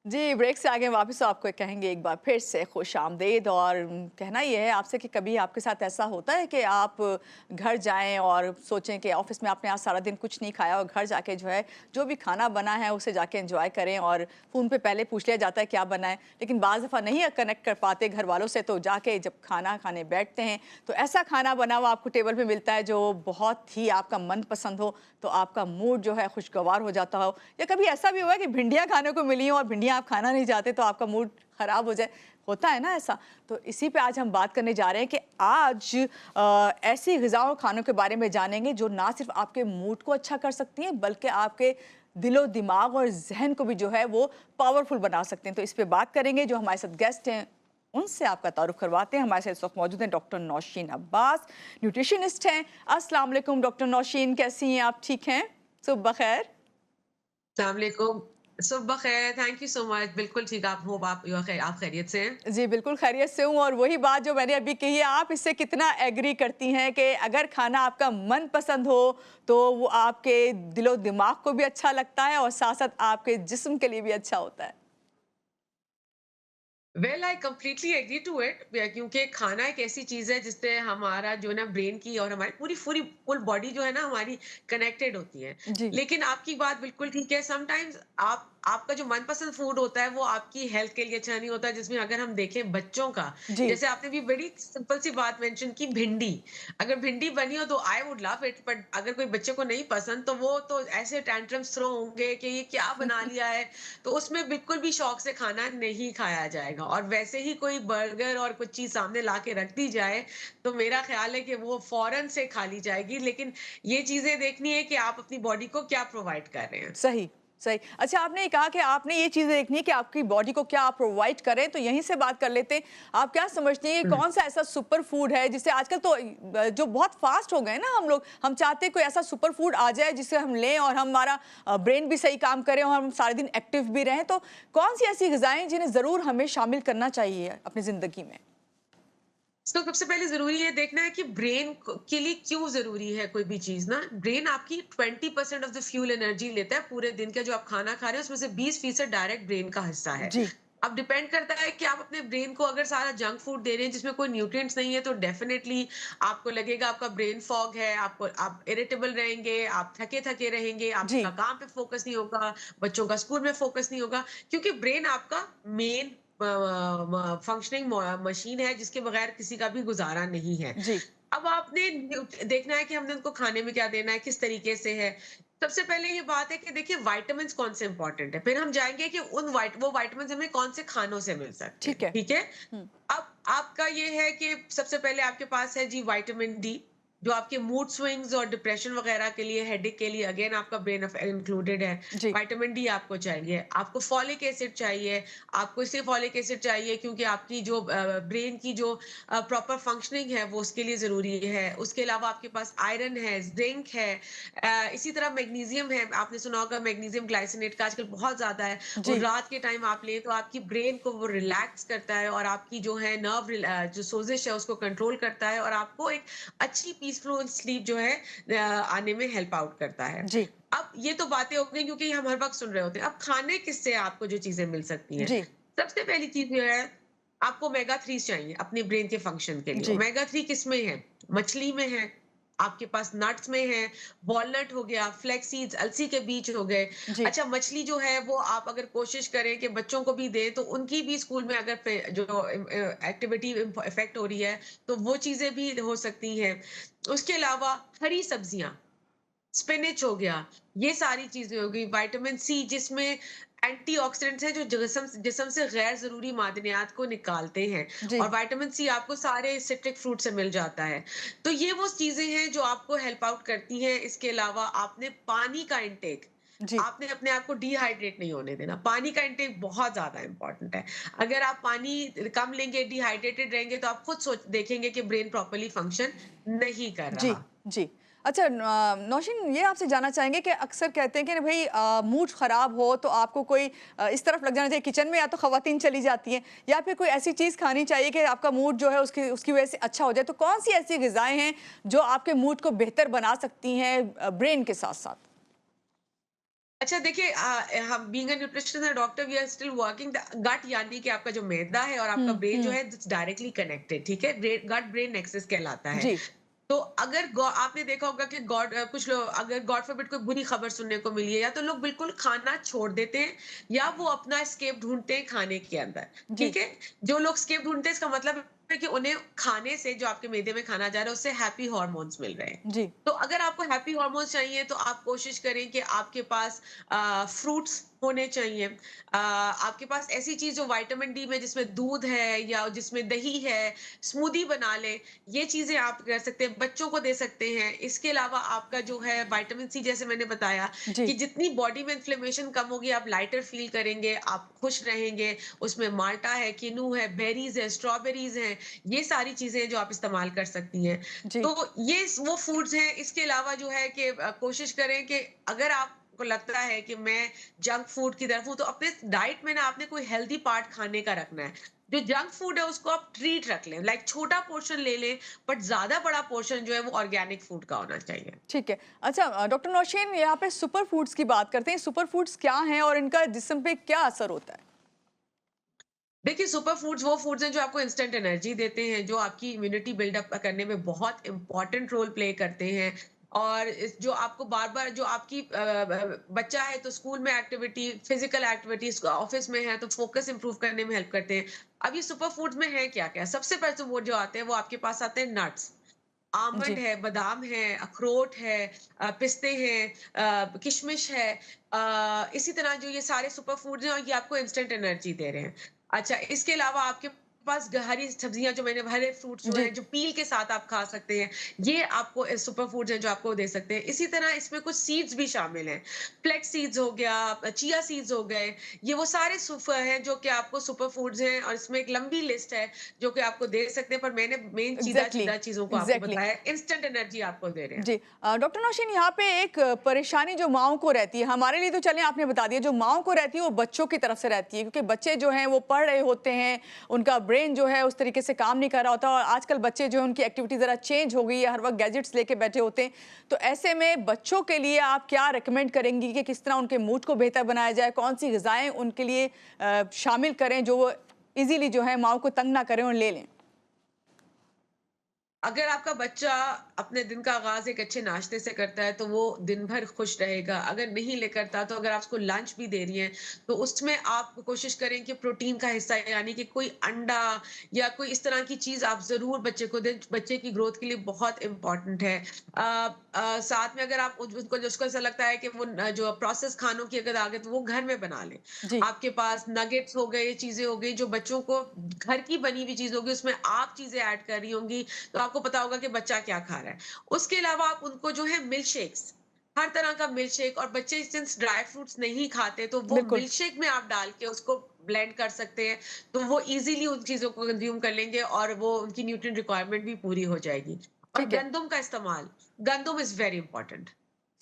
जी, break से आगे वापस आपको कहेंगे एक बार फिर से खुशामदीद। और कहना ये है आपसे कि कभी आपके साथ ऐसा होता है कि आप घर जाएँ और सोचें कि ऑफ़िस में आपने आज सारा दिन कुछ नहीं खाया और घर जाके जो है, जो भी खाना बना है उसे जाके एन्जॉय करें और फ़ोन पे पहले पूछ लिया जाता है क्या बना है, लेकिन बाज़ दफ़ा नहीं कनेक्ट कर पाते घर वालों से, तो जाके जब खाना खाने बैठते हैं, तो ऐसा खाना बना हुआ आपको टेबल पे मिलता है जो बहुत ही आपका मनपसंद हो, तो आपका मूड जो है खुशगवार हो जाता हो। या कभी ऐसा भी हुआ है कि भिंडियाँ खाने को मिली हों और भिंडियाँ आप खाना नहीं चाहते तो आपका मूड खराब हो जाए, होता है ना ऐसा? तो इसी पे आज हम बात करने जा रहे हैं कि आज ऐसी ग़िज़ा और खानों के बारे में जानेंगे जो ना सिर्फ़ आपके मूड को अच्छा कर सकती हैं, बल्कि आपके दिलो-दिमाग और ज़हन को भी जो है वो पावरफुल बना सकते हैं। तो इस पे बात करेंगे, जो हमारे साथ गेस्ट हैं, उनसे आपका तारुफ़ करवाते हैं। हमारे साथ इस वक़्त मौजूद हैं डॉक्टर नौशीन अब्बास, न्यूट्रिशनिस्ट हैं। अस्सलाम वालेकुम डॉक्टर नौशीन, कैसी हैं आप, ठीक हैं? सुबह ख़ैर। अस्सलाम वालेकुम। सुबह ख़ैर, थैंक यू सो मच। बिल्कुल ठीक, आप होप आप खैरियत से हैं? जी, बिल्कुल खैरियत से हूँ। और वही बात जो मैंने अभी कही है, आप इससे कितना एग्री करती हैं कि अगर खाना आपका मनपसंद हो, तो वो आपके दिलो-दिमाग को भी अच्छा लगता है और साथ-साथ आपके जिस्म के लिए भी अच्छा होता है? Well I completely agree to it क्योंकि खाना एक ऐसी चीज है जिससे हमारा जो है ना ब्रेन की और हमारी पूरी पूरी फुल बॉडी जो है ना हमारी कनेक्टेड होती है। जी, लेकिन आपकी बात बिल्कुल ठीक है, समटाइम्स आपका जो मनपसंद फूड होता है वो आपकी हेल्थ के लिए अच्छा नहीं होता। जिसमें अगर हम देखें बच्चों का, जी, जैसे आपने भी बड़ी सिंपल सी बात मेंशन की, भिंडी। अगर भिंडी बनी हो तो I would love it, but अगर कोई बच्चे को नहीं पसंद तो वो तो ऐसे टैंट्रम्स थ्रो होंगे कि ये क्या बना लिया है। तो उसमें बिल्कुल भी शौक से खाना नहीं खाया जाएगा। और वैसे ही कोई बर्गर और कुछ चीज़ सामने ला के रख दी जाए, तो मेरा ख़्याल है कि वो फ़ौरन से खा ली जाएगी। लेकिन ये चीज़ें देखनी है कि आप अपनी बॉडी को क्या प्रोवाइड कर रहे हैं। सही, सही। अच्छा, आपने ये कहा कि आपने ये चीज़ें देखनी है कि आपकी बॉडी को क्या आप प्रोवाइड करें, तो यहीं से बात कर लेते हैं। आप क्या समझती हैं कि हुँ। कौन-सा ऐसा सुपर फूड है जिसे आजकल तो जो बहुत फ़ास्ट हो गए हैं ना हम लोग, हम चाहते हैं कोई ऐसा सुपर फूड आ जाए जिसे हम लें और हमारा ब्रेन भी सही काम करे और हम सारे दिन एक्टिव भी रहें। तो कौन-सी ऐसी ग़िज़ाएँ हैं जिन्हें ज़रूर हमें शामिल करना चाहिए अपनी ज़िंदगी में? तो सबसे पहले ज़रूरी ये देखना है कि ब्रेन के लिए क्यों ज़रूरी है कोई भी चीज़ ना। ब्रेन आपकी 20% ऑफ द फ्यूल एनर्जी लेता है पूरे दिन का। जो आप खाना खा रहे हो उसमें से 20% डायरेक्ट ब्रेन का हिस्सा है। जी, अब डिपेंड करता है कि आप अपने ब्रेन को अगर सारा जंक फूड दे रहे हैं जिसमें कोई न्यूट्रिएंट्स नहीं है, तो डेफिनेटली आपको लगेगा आपका ब्रेन फॉग है, आप इरिटेबल रहेंगे, आप थके-थके रहेंगे, आपका जी, काम पे फोकस नहीं होगा, बच्चों का स्कूल में फोकस नहीं होगा। क्योंकि ब्रेन आपका मेन फंक्शनिंग मशीन है जिसके बगैर किसी का भी गुजारा नहीं है। जी, अब आपने देखना है कि हमने उनको खाने में क्या देना है, किस तरीके से है। सबसे पहले ये बात है कि देखिए विटामिन्स कौन से इंपॉर्टेंट है, फिर हम जाएंगे कि वो विटामिन्स हमें कौन से खानों से मिल सकते ठीक हैं, है। ठीक है। हुँ, अब आपका ये है कि सबसे पहले आपके पास है जी विटामिन डी, जो आपके मूड स्विंग्स और डिप्रेशन वगैरह के लिए, हेडेक के लिए, अगेन आपका ब्रेन इंक्लूडेड है। जी, विटामिन डी आपको चाहिए, आपको फॉलिक एसिड चाहिए। आपको इसलिए फॉलिक एसिड चाहिए क्योंकि आपकी जो ब्रेन की जो प्रॉपर फंक्शनिंग है वो उसके लिए जरूरी है। उसके अलावा आपके पास आयरन है, जिंक है, इसी तरह मैग्नीशियम है। आपने सुना होगा मैग्नीशियम ग्लाइसिनेट का आजकल बहुत ज्यादा है। और जी, रात के टाइम आप लें तो आपकी ब्रेन को वो रिलैक्स करता है और आपकी जो है नर्व जो सोजिश है उसको कंट्रोल करता है और आपको एक अच्छी पीसफुल स्लीप जो है आने में हेल्प आउट करता है। जी, अब ये तो बातें हो गई क्योंकि हम हर वक्त सुन रहे होते हैं। अब खाने किससे आपको जो चीजें मिल सकती हैं, जी, सबसे पहली चीज जो है, आपको ओमेगा 3 चाहिए अपने ब्रेन के फंक्शन के लिए। जी, ओमेगा 3 किस में है? मछली में है, आपके पास नट्स में है, वॉलनट हो गया, फ्लैक्स सीड्स, अलसी के बीज हो गए। जी, अच्छा, मछली जो है वो आप अगर कोशिश करें कि बच्चों को भी दें तो उनकी भी स्कूल में अगर जो एक्टिविटी इफेक्ट हो रही है तो वो चीजें भी हो सकती हैं। उसके अलावा हरी सब्जियां, स्पिनच हो गया, ये सारी चीजें हो गई। विटामिन सी जिसमें एंटीऑक्सीडेंट्स हैं जो जिस्म जिस्म से गैर जरूरी मादनियात को निकालते हैं। जी, और विटामिन सी आपको सारे सिट्रिक फ्रूट से मिल जाता है। तो ये वो चीजें हैं जो आपको हेल्प आउट करती हैं। इसके अलावा आपने पानी का इंटेक, जी। आपने अपने आप को डिहाइड्रेट नहीं होने देना। पानी का इंटेक बहुत ज्यादा इंपॉर्टेंट है। अगर आप पानी कम लेंगे, डिहाइड्रेटेड रहेंगे, तो आप खुद सोच देखेंगे कि ब्रेन प्रॉपर्ली फंक्शन नहीं कर जी, रहा। जी। अच्छा, नौशीन, ये आपसे जानना चाहेंगे कि अक्सर कहते हैं कि भई मूड ख़राब हो तो आपको कोई इस तरफ लग जाना चाहिए, किचन में या तो ख़वातीन चली जाती हैं या फिर कोई ऐसी चीज़ खानी चाहिए कि आपका मूड जो है उसकी उसकी वज़ह से अच्छा हो जाए। तो कौन-सी ऐसी ग़िज़ाएँ हैं, जो आपके मूड को बेहतर बना सकती हैं ब्रेन के साथ-साथ? अच्छा देखिए, हम being a nutritionist doctor we are still working the gut, यानी कि आपका जो मैदा है और आपका ब्रेन जो हुँ। है डायरेक्टली कनेक्टेड, ठीक है, गट ब्रेन नेक्सस कहलाता है। जी, तो अगर आपने देखा होगा कि कुछ लोग, अगर गॉड फॉरबिड कोई बुरी खबर सुनने को मिली है, या तो लोग बिल्कुल खाना छोड़ देते हैं, या वो अपना एस्केप ढूंढते हैं खाने के अंदर। जी, ठीक है, जो लोग एस्केप ढूंढते हैं, इसका मतलब है कि उन्हें खाने से, जो आपके मैदे में खाना जा रहा है, उससे हैप्पी हॉर्मोन्स मिल रहे हैं। जी, तो अगर आपको हैप्पी हॉर्मोन्स चाहिए, तो आप कोशिश करें कि आपके पास फ्रूट्स होने चाहिए। आपके पास ऐसी चीज जो विटामिन डी में, जिसमें दूध है या जिसमें दही है, स्मूदी बना ले। ये चीजें आप कर सकते हैं, बच्चों को दे सकते हैं। इसके अलावा आपका जो है विटामिन सी, जैसे मैंने बताया कि जी, जितनी बॉडी में इन्फ्लेमेशन कम होगी, आप लाइटर फील करेंगे, आप खुश रहेंगे। उसमें माल्टा है, किनू है, बेरीज है, स्ट्रॉबेरीज हैं, ये सारी चीजें हैं जो आप इस्तेमाल कर सकती हैं। जी, तो ये वो फूड्स हैं। इसके अलावा जो है कि कोशिश करें कि अगर आपको लगता है कि मैं जंक फूड की तरफ हूँ, तो अपने डाइट में ना आपने कोई हेल्दी पार्ट खाने का रखना है। जो जंक फूड है उसको आप ट्रीट रख लें, लाइक छोटा पोर्शन ले लें, बट ज्यादा बड़ा पोर्शन जो है वो ऑर्गेनिक फूड का होना चाहिए। ठीक है। अच्छा डॉक्टर नौशीन यहाँ पे सुपर फूड्स की बात करते हैं। सुपर फूड्स क्या हैं और इनका जिस्म पे क्या असर होता है? देखिए, सुपर फूड्स वो फूड्स हैं जो आपको इंस्टेंट एनर्जी देते हैं, जो आपकी इम्यूनिटी बिल्डअप करने में बहुत इंपॉर्टेंट रोल प्ले करते हैं। और जो आपको बार बार, जो आपकी बच्चा है तो स्कूल में एक्टिविटी, फिजिकल एक्टिविटीज, ऑफिस में है तो फोकस इंप्रूव करने में हेल्प करते हैं। अब ये सुपर फूड्स में है क्या क्या, सबसे पहले तो वो जो आते हैं, वो आपके पास आते हैं नट्स। आमंड जी, है, बादाम है, अखरोट है, पिस्ते हैं, किशमिश है। इसी तरह जो ये सारे सुपर फूड्स हैं, और ये आपको इंस्टेंट एनर्जी दे रहे हैं। अच्छा, इसके अलावा आपके पास हरी सब्जियां, जो मैंने, हरे फ्रूट्स जो जी, हैं, जो पील के साथ आप खा सकते हैं, ये आपको सुपर फूड्स हैं जो आपको दे सकते हैं। इसी तरह इसमें कुछ सीड्स भी शामिल हैं। फ्लेक्स सीड्स हो गया, चिया सीड्स हो गए, ये वो सारे सुपर हैं जो कि आपको सुपर फूड्स हैं, और इसमें एक लंबी लिस्ट है जो कि आपको दे सकते हैं, पर मैंने मेन सीधा एग्ज़ैक्टली, सीधा चीजों को आपको एग्ज़ैक्टली। बताया। इंस्टेंट एनर्जी आपको दे रहे हैं। जी डॉक्टर नौशीन यहाँ पे एक परेशानी जो माँओं को रहती है, हमारे लिए तो चलें आपने बता दिया, जो माँओं को रहती है वो बच्चों की तरफ से रहती है क्योंकि बच्चे जो हैं वो पढ़ रहे होते हैं, उनका ब्रेन जो है उस तरीके से काम नहीं कर रहा होता और आजकल बच्चे जो हैं उनकी एक्टिविटी ज़रा चेंज हो गई है, हर वक्त गैजेट्स लेके बैठे होते हैं। तो ऐसे में बच्चों के लिए आप क्या रिकमेंड करेंगी कि किस तरह उनके मूड को बेहतर बनाया जाए, कौन-सी ग़िज़ाएँ उनके लिए शामिल करें जो वो ईज़िली जो है माँओं को तंग ना करें और ले लें? अगर आपका बच्चा अपने दिन का आगाज़ एक अच्छे नाश्ते से करता है, तो वो दिन भर खुश रहेगा। अगर नहीं ले करता, तो अगर आप उसको लंच भी दे रही हैं, तो उसमें आप कोशिश करें कि प्रोटीन का हिस्सा, यानी कि कोई अंडा या कोई इस तरह की चीज़ आप ज़रूर बच्चे को दें, बच्चे की ग्रोथ के लिए बहुत इम्पोर्टेंट है। साथ में अगर आप उनको, जिसको ऐसा लगता है कि वो जो प्रोसेस खानों की अगर आदत, वो घर में बना लें। जी, आपके पास नगेट्स हो गए, ये चीज़ें हो गई, जो बच्चों को घर की बनी हुई चीज़ होगी, उसमें आप चीज़ें ऐड कर रही होंगी, तो आपको पता होगा कि बच्चा क्या खा रहा है। उसके अलावा आप उनको जो है मिल्क शेक्स, हर तरह का मिल्क शेक, और बच्चे सिंस ड्राई फ्रूट्स नहीं खाते, तो वो बिल्कुल, मिल्क शेक में आप डाल के उसको ब्लेंड कर सकते हैं। तो वो इज़िली उन चीज़ों को कंज़्यूम कर लेंगे, और वो उनकी न्यूट्रिएंट रिक्वायरमेंट भी पूरी हो जाएगी। और ठीक है। गंदम का इस्तेमाल, गंदम इज़ वेरी इंपोर्टेंट।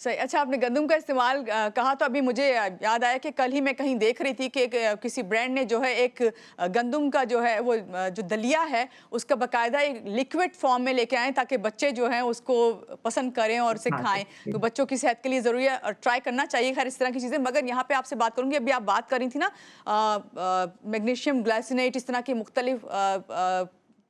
सही। अच्छा आपने गंदम का इस्तेमाल कहा तो अभी मुझे याद आया कि कल ही मैं कहीं देख रही थी कि एक किसी ब्रांड ने जो है एक गंदम का जो है वो जो दलिया है उसका बाकायदा एक लिक्विड फॉर्म में लेके आए ताकि बच्चे जो हैं उसको पसंद करें और उसे हाँ, खाएं तो बच्चों की सेहत के लिए ज़रूरी है और ट्राई करना चाहिए खैर इस तरह की चीज़ें मगर यहाँ पे आपसे बात करूँगी अभी आप बात कर रही थी ना मैग्नीशियम ग्लाइसिनेट इस तरह की मुख्तलिफ जी,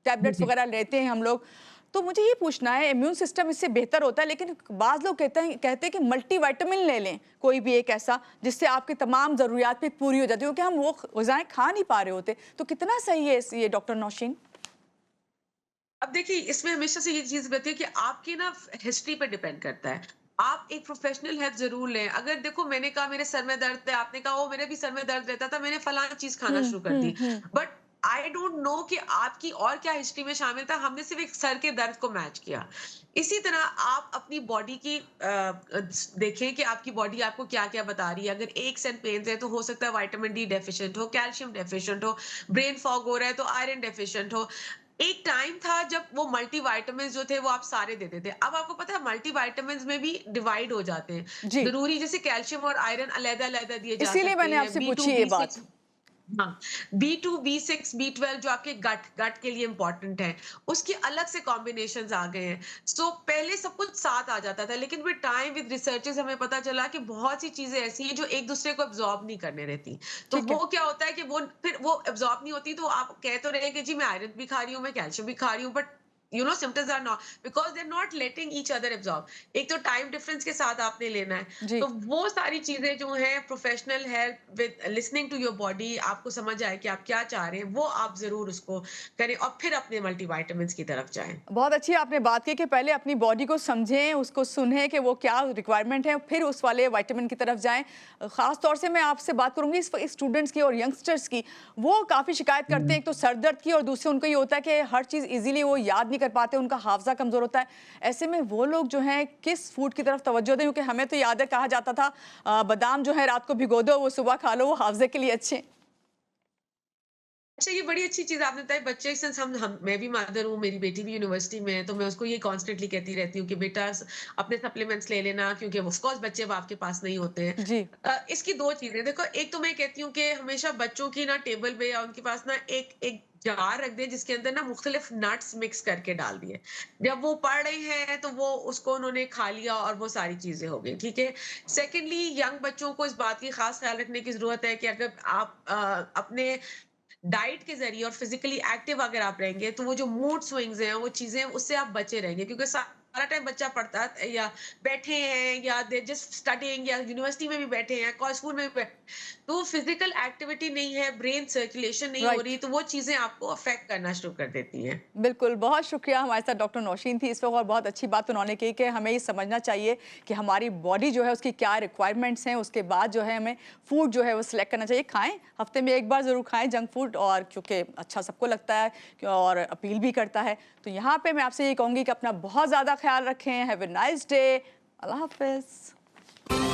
टैबलेट्स जी। वगैरह लेते हैं हम लोग तो मुझे ये पूछना है इम्यून सिस्टम इससे बेहतर होता है लेकिन बाज़ लोग कहते हैं कि मल्टीविटामिन ले लें कोई भी एक ऐसा जिससे आपकी तमाम ज़रूरियात भी पूरी हो जाती है क्योंकि हम वो ग़िज़ाएँ खा नहीं पा रहे होते तो कितना सही है ये डॉक्टर नौशीन? अब देखिए, इसमें हमेशा से ये चीज़ रहती है कि आपकी ना हिस्ट्री पे डिपेंड करता है। आप एक प्रोफेशनल हेल्प ज़रूर लें। अगर देखो, मैंने कहा मेरे सर में दर्द है, आपने कहा ओ मेरे भी सर में दर्द रहता था, मैंने फलाना चीज़ खाना हुँ, शुरू कर हुँ, दी। हुँ। बट आई डोंट नो कि आपकी और क्या हिस्ट्री में शामिल था, हमने सिर्फ़ एक सर के दर्द को मैच किया। इसी तरह आप अपनी बॉडी की देखें कि आपकी बॉडी आपको क्या-क्या बता रही है। अगर एक्स एंड पेन्स है, तो हो सकता है विटामिन डी डेफिशिएंट हो, कैल्शियम डेफिशिएंट हो, ब्रेन फॉग हो रहा है तो आयरन डेफिशिएंट हो। एक टाइम था जब वो मल्टीविटामिन्स जो थे वो आप सारे देते थे। अब आपको पता है मल्टीविटामिन्स में भी डिवाइड हो जाते हैं। जी, ज़रूरी जैसे कैल्शियम और आयरन अलग-अलग दिए जा इसीलिए सकते मैंने हैं, आपसे बी2, पूछी ये बात। बी6। हाँ, B2, B6, B12 जो आपके गट गट के लिए इम्पोर्टेंट है, उसके अलग से कॉम्बिनेशंस आ गए हैं। सो पहले सब कुछ साथ आ जाता था, लेकिन विद टाइम विद रिसर्चेस हमें पता चला कि बहुत सी चीजें ऐसी हैं जो एक दूसरे को एब्जॉर्ब नहीं करने देती। तो ठीक है। वो क्या होता है कि वो फिर वो एब्जॉर्ब नहीं होती, तो आप कह तो रहे हैं कि जी मैं आयरन भी खा रही हूँ, मैं कैल्शियम भी खा रही हूँ, but symptoms are not because they are not letting each other absorb. एक तो टाइम डिफरेंस के साथ आपने लेना है। जी। तो वो सारी चीजें जो हैं, professional help with listening to your body, आपको समझ आए कि आप क्या चाह रहे हैं, वो आप जरूर उसको करें और फिर अपने मल्टीविटामिन्स की तरफ जाएं। बहुत अच्छी आपने बात की कि पहले अपनी बॉडी को समझें, उसको सुनें कि वो क्या रिक्वायरमेंट है, फिर उस वाले विटामिन की तरफ जाएँ। ख़ास तौर से मैं आपसे बात करूँगी इस स्टूडेंट्स की और यंगस्टर्स की। वो काफ़ी शिकायत करते हैं, एक तो सर दर्द की और दूसरे उनको ये होता है कि हर चीज़ ईज़िली वो याद नहीं कर पाते, उनका हाफ़ज़ा कमज़ोर होता है। ऐसे में वो लोग जो हैं किस फूड की तरफ तवज्जो दें? क्योंकि हमें तो याद है कहा जाता था बादाम जो है रात को भिगो दो, वो सुबह खा लो, वो हाफ़ज़े के लिए अच्छे हैं। अच्छा, ये बड़ी अच्छी चीज़ आपने बताई। बच्चे सिंस हम मैं भी मदर हूँ, मेरी बेटी भी यूनिवर्सिटी में है, तो मैं उसको ये कॉन्स्टेंटली कहती रहती हूँ कि बेटा अपने सप्लीमेंट्स ले लेना, क्योंकि ऑफ कोर्स बच्चे अब आपके पास नहीं होते हैं। जी, इसकी 2 चीज़ें देखो, एक तो मैं कहती हूँ कि हमेशा बच्चों की ना टेबल पे या उनके पास ना एक एक जार रख दें जिसके अंदर ना मुख्तलिफ नट्स मिक्स करके डाल दिए। जब वो पढ़ रहे हैं तो वो उसको उन्होंने खा लिया और वो सारी चीज़ें हो गई, ठीक है? सेकंडली, यंग बच्चों को इस बात की खास ख्याल रखने की ज़रूरत है कि अगर आप अपने डाइट के ज़रिए और फिज़िकली एक्टिव अगर आप रहेंगे, तो वो जो मूड स्विंग्स हैं, वो चीज़ें उससे आप बचे रहेंगे, क्योंकि सारा टाइम बच्चा पढ़ता है या बैठे हैं या दे जस्ट स्टडीइंग या यूनिवर्सिटी में भी बैठे हैं, कॉलेज स्कूल में भी तो फिज़िकल एक्टिविटी नहीं है, ब्रेन सर्कुलेशन नहीं हो राइट। रही, तो वो चीज़ें आपको अफ़ेक्ट करना शुरू कर देती हैं। बिल्कुल, बहुत शुक्रिया हमारे साथ डॉक्टर नौशीन थी इस वक़्त और बहुत अच्छी बात उन्होंने की कि हमें ये समझना चाहिए कि हमारी बॉडी जो है उसकी क्या रिक्वायरमेंट्स हैं, उसके बाद जो है हमें फूड जो है वो सिलेक्ट करना चाहिए। खाएँ, हफ़्ते में 1 बार ज़रूर खाएँ जंक फूड और क्योंकि अच्छा सबको लगता है और अपील भी करता है। तो यहाँ पे मैं आपसे ये कहूँगी कि अपना बहुत ज़्यादा ख़्याल रखें। Have a nice day. अल्लाह हाफ़िज़।